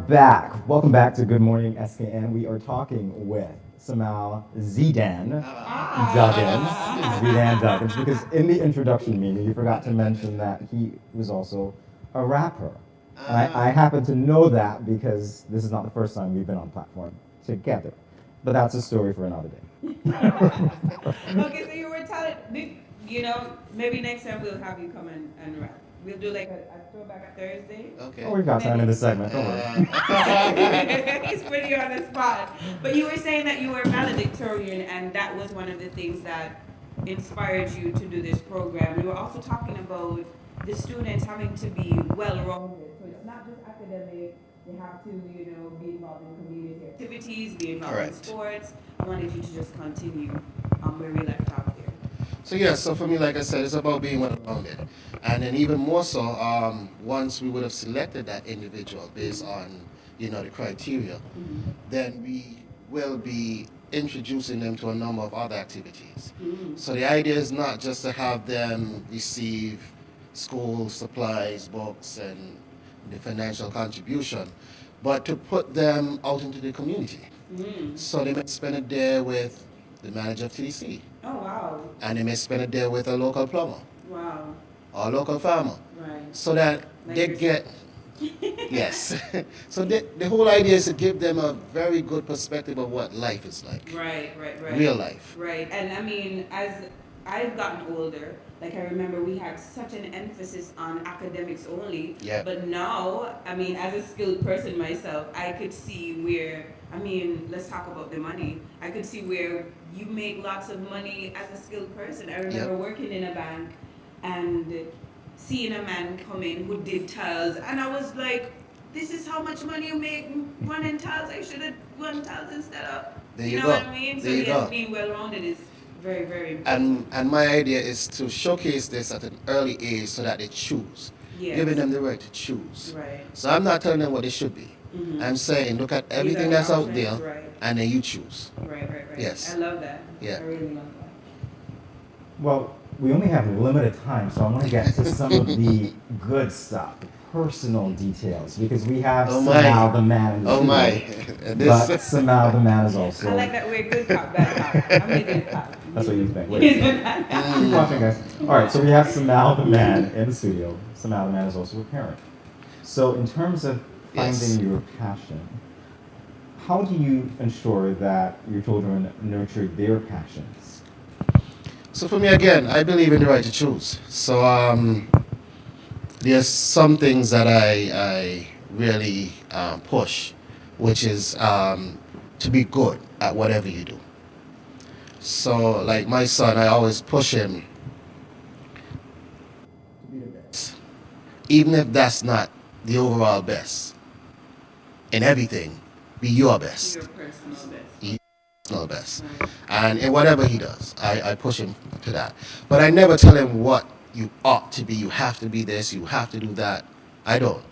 back. Welcome back to Good Morning SKN. We are talking with Samal Duggins. Zidan Duggins, because in the introduction meeting, you forgot to mention that he was also a rapper. And I happen to know that because this is not the first time we've been on platform together. But that's a story for another day. Okay, so you were telling, maybe next time we'll have you come and rap. We'll do like a throwback Thursday. Okay. Oh, we've got time in this segment. Don't worry. He's pretty on the spot. But you were saying that you were valedictorian, and that was one of the things that inspired you to do this program. You were also talking about the students having to be well-rounded. So it's not just academic. They have to, be involved in community activities, be involved in sports. I wanted you to just continue where we left off there. So for me, like I said, it's about being well-rounded. And then even more so, once we would have selected that individual based on, the criteria, then we will be introducing them to a number of other activities. So the idea is not just to have them receive school supplies, books, and the financial contribution, but to put them out into the community. So they may spend a day with the manager of TDC. Oh, wow. And they may spend a day with a local plumber. Wow. Or a local farmer. Right. So that like they get, yes. So the whole idea is to give them a very good perspective of what life is like. Right. Real life. Right. And I mean, as I've gotten older, like I remember we had such an emphasis on academics only. Yeah. But now, I mean, as a skilled person myself, I could see where, let's talk about the money. I could see where you make lots of money as a skilled person. I remember working in a bank and seeing a man come in who did tiles, and I was like, this is how much money you make running tiles. I should have run tiles instead of, There you know go. what I mean? So yes, being well-rounded is very, very important. And my idea is to showcase this at an early age so that they choose. Yes. Giving them the right to choose. Right. So I'm not telling them what they should be. I'm saying look at everything that's out there and then you choose. Right. Yes. I love that. Yeah. I really love that. Well, we only have limited time, so I want to get to some of the good stuff, the personal details, because we have Samal the man in the studio, but Samal the man is also... I like that we're good cop, bad cop. I'm a good cop. That's what you think. Wait. Keep watching, guys. All right, so we have Samal the man in the studio. Samal the man is also a parent. So in terms of finding your passion, how do you ensure that your children nurture their passions? So for me, again, I believe in the right to choose. So there's some things that I really push, which is to be good at whatever you do. So like my son, I always push him to be the best. Even if that's not the overall best. In everything, be your best. Your personal best. Personal best. And in whatever he does, I push him to that. But I never tell him what you ought to be. You have to be this, you have to do that. I don't.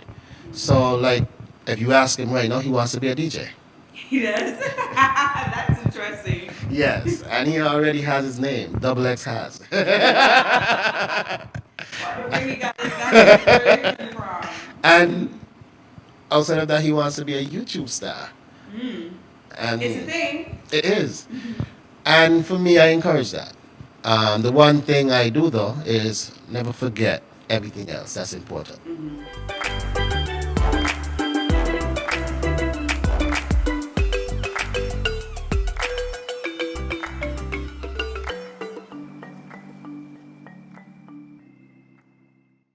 So like, if you ask him right now, he wants to be a DJ. He does? That's interesting. Yes, and he already has his name. Double X has. Where he got that inspiration from. And outside of that, he wants to be a YouTube star. And it's a thing. It is. And for me, I encourage that. The one thing I do, though, is never forget everything else. That's important.